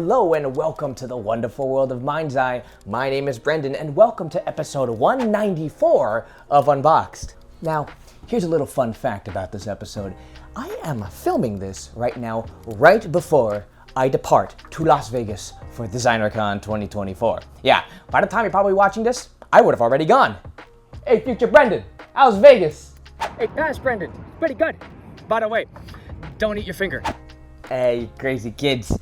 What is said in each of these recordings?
Hello and welcome to the wonderful world of Mindzai. My name is Brendan and welcome to episode 194 of Unboxed. Now, here's a little fun fact about this episode. I am filming this right now, right before I depart to Las Vegas for DesignerCon 2024. Yeah, by the time you're probably watching this, I would have already gone. Hey, future Brendan, how's Vegas? Hey, that's Brendan. Pretty good. By the way, don't eat your finger. Hey, crazy kids.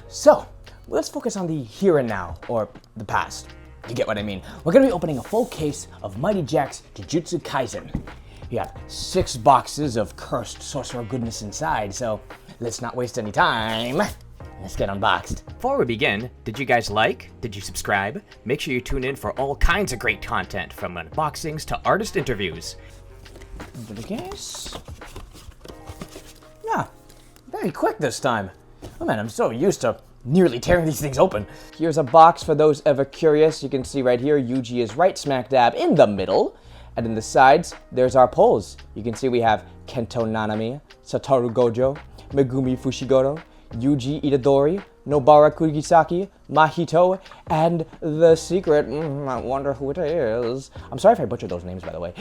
So, let's focus on the here and now, or the past. You get what I mean. We're gonna be opening a full case of mightyjaxx Jujutsu Kaisen. You have 6 boxes of cursed sorcerer goodness inside, so let's not waste any time. Let's get unboxed. Before we begin, did you guys like? Did you subscribe? Make sure you tune in for all kinds of great content, from unboxings to artist interviews. Into the case. Yeah, very quick this time. Oh man, I'm so used to nearly tearing these things open. Here's a box for those ever curious. You can see right here, Yuji is right smack dab in the middle. And in the sides, there's our poles. You can see we have Kento Nanami, Satoru Gojo, Megumi Fushiguro, Yuji Itadori, Nobara Kugisaki, Mahito, and the secret, I wonder who it is. I'm sorry if I butchered those names, by the way.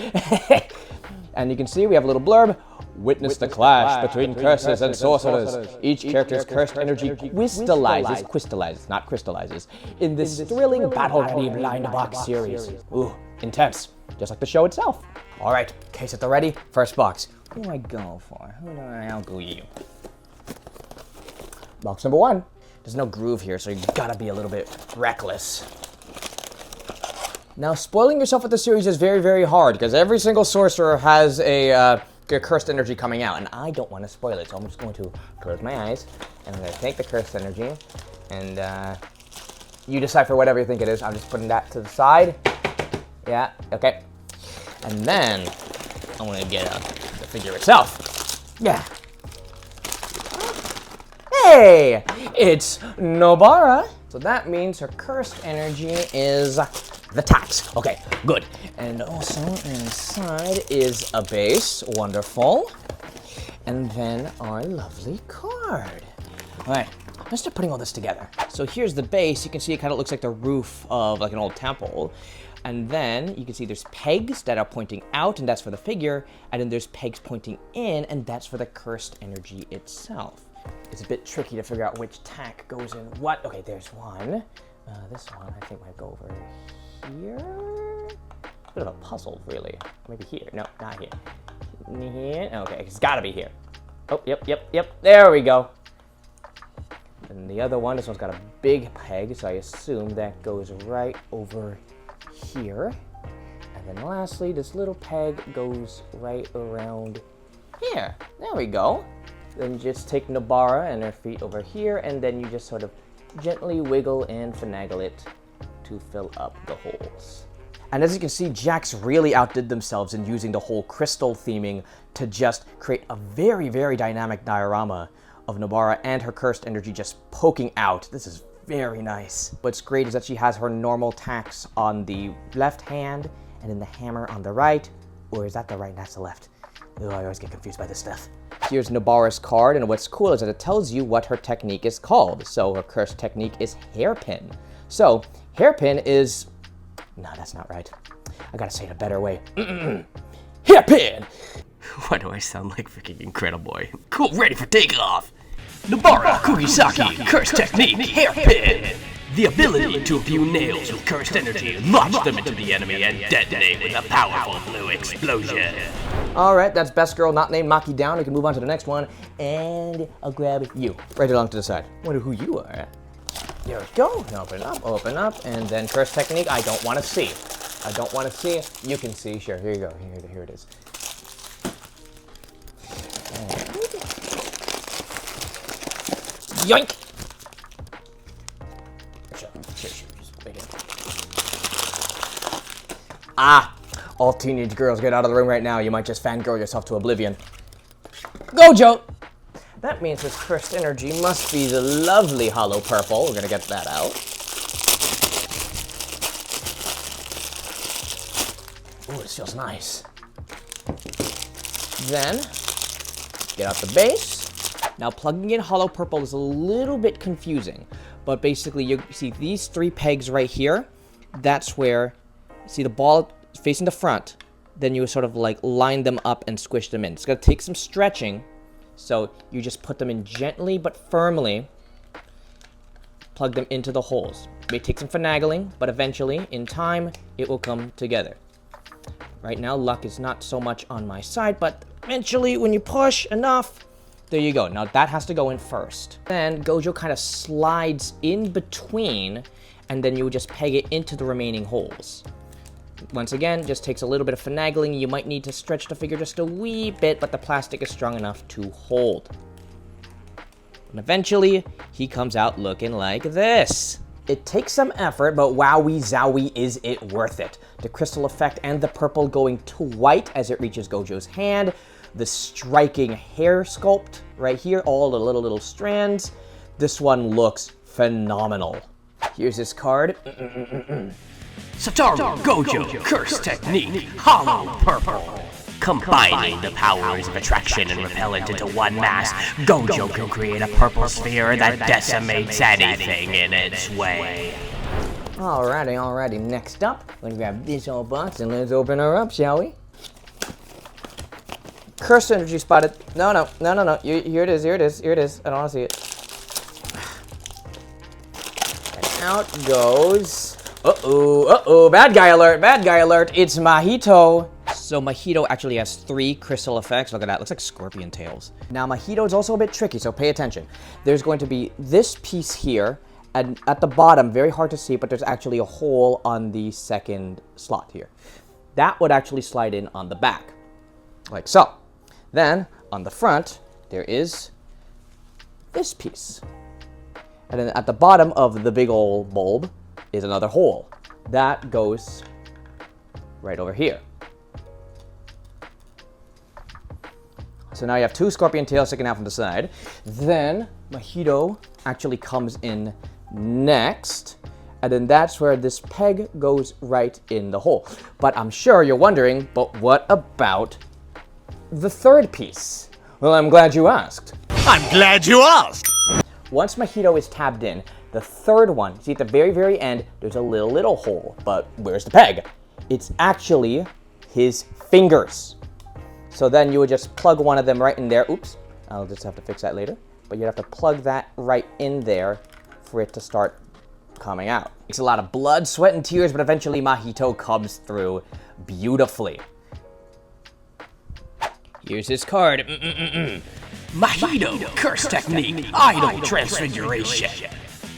And you can see we have a little blurb. Witness the clash between curses and sorcerers. Each character's cursed energy crystallizes, not crystallizes, in this thrilling battle-ready blind box series. Ooh, intense, just like the show itself. All right, case at the ready, first box. Who do I go for? I'll go you. Box number 1. There's no groove here, so you gotta be a little bit reckless. Now, spoiling yourself with the series is very, very hard, because every single sorcerer has a cursed energy coming out, and I don't want to spoil it, so I'm just going to close my eyes, and I'm going to take the cursed energy, and you decipher whatever you think it is. I'm just putting that to the side. Yeah, okay. And then I'm going to get the figure itself. Yeah. Hey, it's Nobara. So that means her cursed energy is the tax. Okay, good. And also inside is a base. Wonderful. And then our lovely card. All right, let's start putting all this together. So here's the base. You can see it kind of looks like the roof of like an old temple. And then you can see there's pegs that are pointing out, and that's for the figure. And then there's pegs pointing in, and that's for the cursed energy itself. It's a bit tricky to figure out which tack goes in what. Okay, there's one. This one I think might go over here. A bit of a puzzle, really. Maybe here. No, not here. Here. Okay, it's gotta be here. Oh, yep. There we go. And the other one, this one's got a big peg, so I assume that goes right over here. And then lastly, this little peg goes right around here. There we go. Then just take Nobara and her feet over here, and then you just sort of gently wiggle and finagle it to fill up the holes. And as you can see, Jaxx really outdid themselves in using the whole crystal theming to just create a very, very dynamic diorama of Nobara and her cursed energy just poking out. This is very nice. What's great is that she has her normal tacks on the left hand and then the hammer on the right. Or is that the right? That's the left. Oh, I always get confused by this stuff. Here's Nobara's card, and what's cool is that it tells you what her technique is called. So her cursed technique is hairpin. So hairpin is... No, that's not right. I gotta say it a better way. Hairpin! Why do I sound like freaking Incrediboy? Cool, ready for takeoff! Nobara Kugisaki, cursed technique, hairpin! The ability to imbue nails with cursed energy, launch them into the enemy, and detonate with a powerful blue explosion. All right, that's best girl not named Maki down. We can move on to the next one, and I'll grab you right along to the side. Wonder who you are. There we go. Open up, and then cursed technique. I don't want to see. I don't want to see it. You can see. Sure. Here you go. Here it is. Yoink! Ah! All teenage girls, get out of the room right now. You might just fangirl yourself to oblivion. Gojo! That means this cursed energy must be the lovely hollow purple. We're gonna get that out. Ooh, this feels nice. Then, get out the base. Now, plugging in hollow purple is a little bit confusing, but basically you see these 3 pegs right here. That's where, see the ball facing the front, then you sort of like line them up and squish them in. It's gonna take some stretching, so you just put them in gently but firmly, plug them into the holes. It may take some finagling, but eventually, in time, it will come together. Right now, luck is not so much on my side, but eventually, when you push enough, there you go. Now, that has to go in first. Then, Gojo kind of slides in between, and then you would just peg it into the remaining holes. Once again, just takes a little bit of finagling. You might need to stretch the figure just a wee bit, but the plastic is strong enough to hold. And eventually, he comes out looking like this. It takes some effort, but wowie zowie is it worth it. The crystal effect and the purple going to white as it reaches Gojo's hand. The striking hair sculpt right here, all the little strands. This one looks phenomenal. Here's his card. Satoru Gojo Curse Technique Hollow Purple. Combining the powers of attraction and repellent into one mass, Gojo can create a purple sphere that decimates anything in its way. Alrighty. Next up, we're gonna grab this old box and let's open her up, shall we? Curse energy spotted. No. Here it is. I don't wanna see it. And out goes. Uh-oh. Bad guy alert. It's Mahito. So Mahito actually has 3 crystal effects. Look at that, looks like scorpion tails. Now Mahito is also a bit tricky, so pay attention. There's going to be this piece here, and at the bottom, very hard to see, but there's actually a hole on the second slot here. That would actually slide in on the back, like so. Then, on the front, there is this piece. And then at the bottom of the big old bulb is another hole. That goes right over here. So now you have 2 scorpion tails sticking out from the side. Then Mahito actually comes in next. And then that's where this peg goes right in the hole. But I'm sure you're wondering, but what about the third piece? Well, I'm glad you asked. Once Mahito is tabbed in, the third one, see at the very end, there's a little hole. But where's the peg? It's actually his fingers. So then you would just plug one of them right in there. Oops, I'll just have to fix that later. But you'd have to plug that right in there for it to start coming out. Takes a lot of blood, sweat, and tears, but eventually Mahito comes through beautifully. Here's his card. Mahito Curse Technique Idol Transfiguration.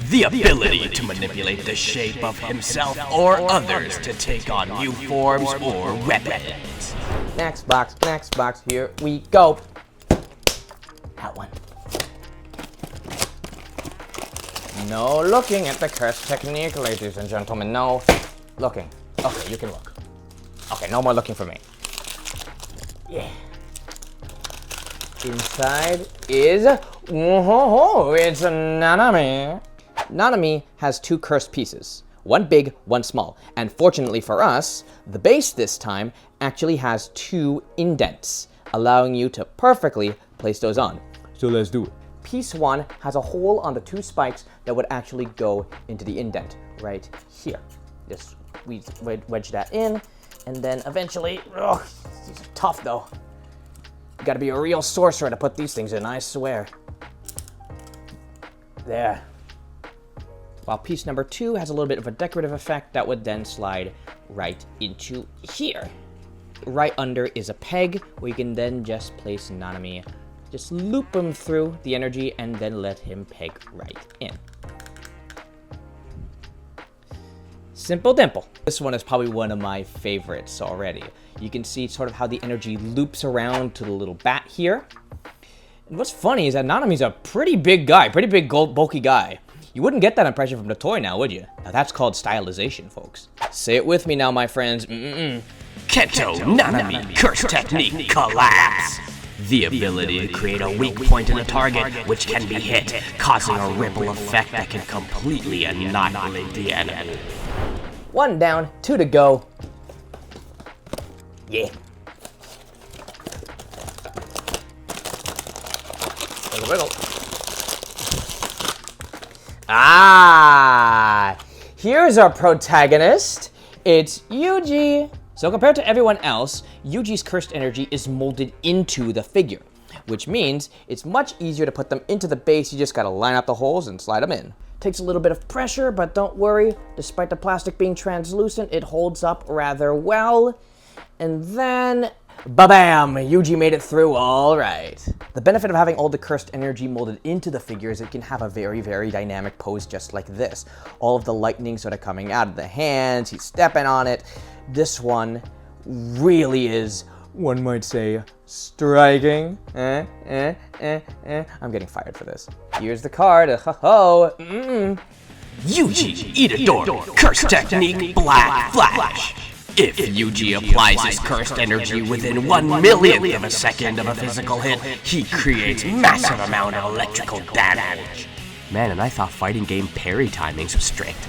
The ability to manipulate the shape of himself or others to take on new forms or weapons. Next box, here we go. That one. No looking at the curse technique, ladies and gentlemen. No looking. Okay, you can look. Okay, no more looking for me. Yeah. Inside is, it's Nanami. Nanami has 2 cursed pieces. One big, one small. And fortunately for us, the base this time actually has 2 indents, allowing you to perfectly place those on. So let's do it. Piece 1 has a hole on the 2 spikes that would actually go into the indent right here. Just we wedge that in, and then eventually, these are tough though. You gotta be a real sorcerer to put these things in, I swear. There. While piece number 2 has a little bit of a decorative effect that would then slide right into here. Right under is a peg where you can then just place Nanami. Just loop him through the energy and then let him peg right in. Simple dimple. This one is probably one of my favorites already. You can see sort of how the energy loops around to the little bat here. And what's funny is that Nanami's a pretty big guy, pretty big bulky guy. You wouldn't get that impression from the toy now, would you? Now that's called stylization, folks. Say it with me now, my friends. Kento Nanami Curse Technique Collapse. The ability to create a weak point in a target which can be hit, causing a ripple effect that can completely annihilate the enemy. 1 down, 2 to go. Yeah. Wiggle, wiggle. Ah, here's our protagonist. It's Yuji. So compared to everyone else, Yuji's cursed energy is molded into the figure, which means it's much easier to put them into the base. You just gotta line up the holes and slide them in. Takes a little bit of pressure, but don't worry. Despite the plastic being translucent, it holds up rather well. And then, ba-bam! Yuji made it through all right. The benefit of having all the cursed energy molded into the figure is it can have a very, very dynamic pose just like this. All of the lightning sort of coming out of the hands, he's stepping on it. This one really is, one might say, striking. I'm getting fired for this. Here's the card. Ho-ho. Yuji Itadori, curse technique, Black Flash. If Yuji applies his cursed energy within 1/1,000,000th of a second of a physical hit, he creates massive amount of electrical damage. Man, and I thought fighting game parry timings were strict.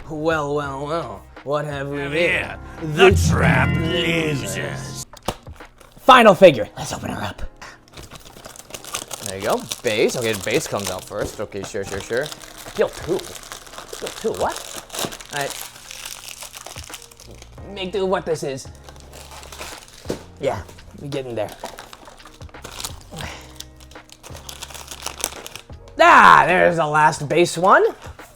Well, well, well. What have we here? The trap loses. Final figure. Let's open her up. There you go. Base. Okay, the base comes out first. Okay, sure. Skill 2. Skill 2, what? Alright. Make do what this is. Yeah, we get in there. Ah, there's the last base one.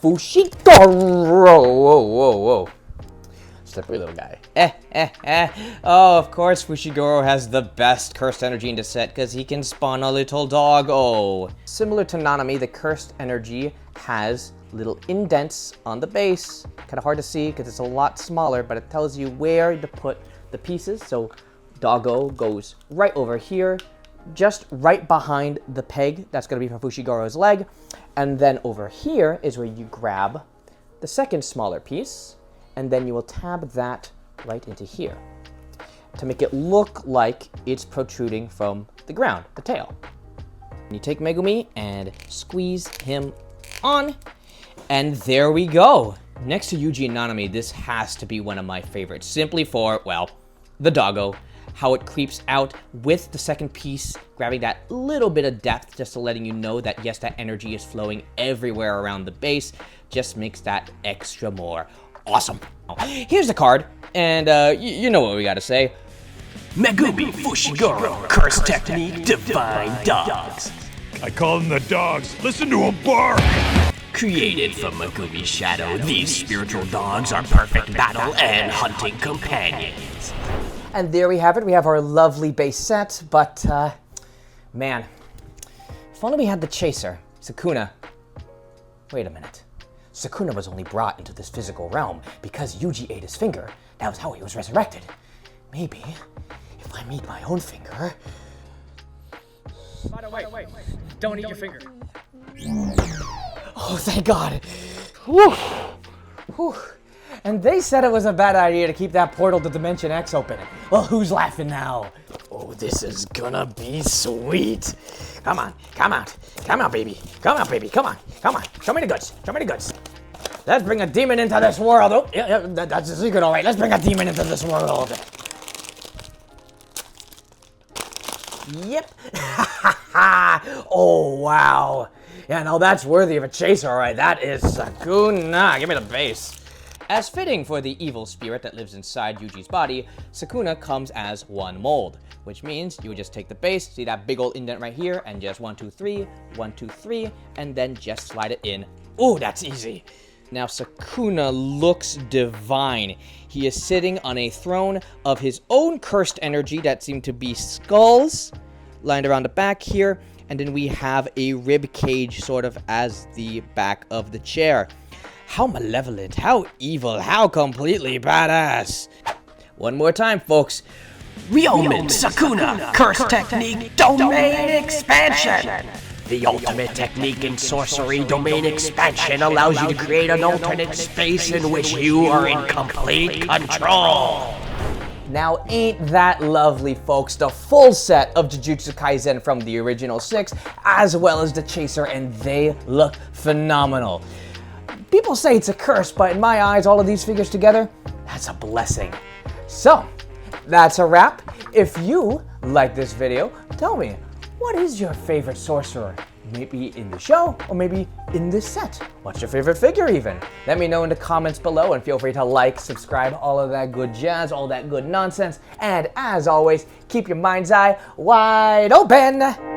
Fushiguro. Whoa. Slippery little guy. Oh, of course Fushiguro has the best cursed energy in the set because he can spawn a little doggo. Similar to Nanami, the cursed energy has little indents on the base. Kind of hard to see because it's a lot smaller, but it tells you where to put the pieces. So doggo goes right over here, just right behind the peg. That's going to be for Fushiguro's leg. And then over here is where you grab the second smaller piece, and then you will tab that right into here to make it look like it's protruding from the ground, the tail. You take Megumi and squeeze him on, and there we go. Next to Yuji and Nanami, this has to be one of my favorites, simply for, well, the doggo, how it creeps out with the second piece, grabbing that little bit of depth just to letting you know that, yes, that energy is flowing everywhere around the base, just makes that extra more awesome. Here's the card, and you know what we gotta say. Megumi Fushiguro, curse technique, divine dogs. I call them the dogs. Listen to them bark. Created from Megumi's shadow, these spiritual dogs are perfect battle and hunting companions. And there we have it. We have our lovely base set, but man, if only we had the chaser, Sukuna. Wait a minute. Sukuna was only brought into this physical realm because Yuji ate his finger. That was how he was resurrected. Maybe if I made my own finger. By the way, don't eat your finger. Oh, thank God. Whew. Whew. And they said it was a bad idea to keep that portal to Dimension X open. Well, who's laughing now? Oh, this is gonna be sweet. Come on, come out. Come out, baby. Come out, baby. Come on. Come on. Show me the goods. Show me the goods. Let's bring a demon into this world. Oh, yeah, that's the secret, all right. Let's bring a demon into this world. Yep. Oh, wow. Yeah, no, that's worthy of a chaser, all right. That is Sukuna. Give me the base. As fitting for the evil spirit that lives inside Yuji's body, Sukuna comes as one mold, which means you would just take the base, see that big old indent right here, and just 1, 2, 3, 1, 2, 3, and then just slide it in. Ooh, that's easy. Now Sukuna looks divine. He is sitting on a throne of his own cursed energy that seem to be skulls lined around the back here, and then we have a rib cage sort of as the back of the chair. How malevolent, how evil, how completely badass. One more time, folks. Ryomen Sukuna, curse technique, domain expansion. The ultimate technique in sorcery, domain expansion, allows you to create an alternate space in which you are in complete control. Now, ain't that lovely, folks? The full set of Jujutsu Kaisen from the original 6, as well as the chaser, and they look phenomenal. People say it's a curse, but in my eyes, all of these figures together, that's a blessing. So, that's a wrap. If you like this video, tell me, what is your favorite sorcerer? maybe in the show, or maybe in this set. What's your favorite figure even? Let me know in the comments below, and feel free to like, subscribe, all of that good jazz, all that good nonsense. And as always, keep your mind's eye wide open.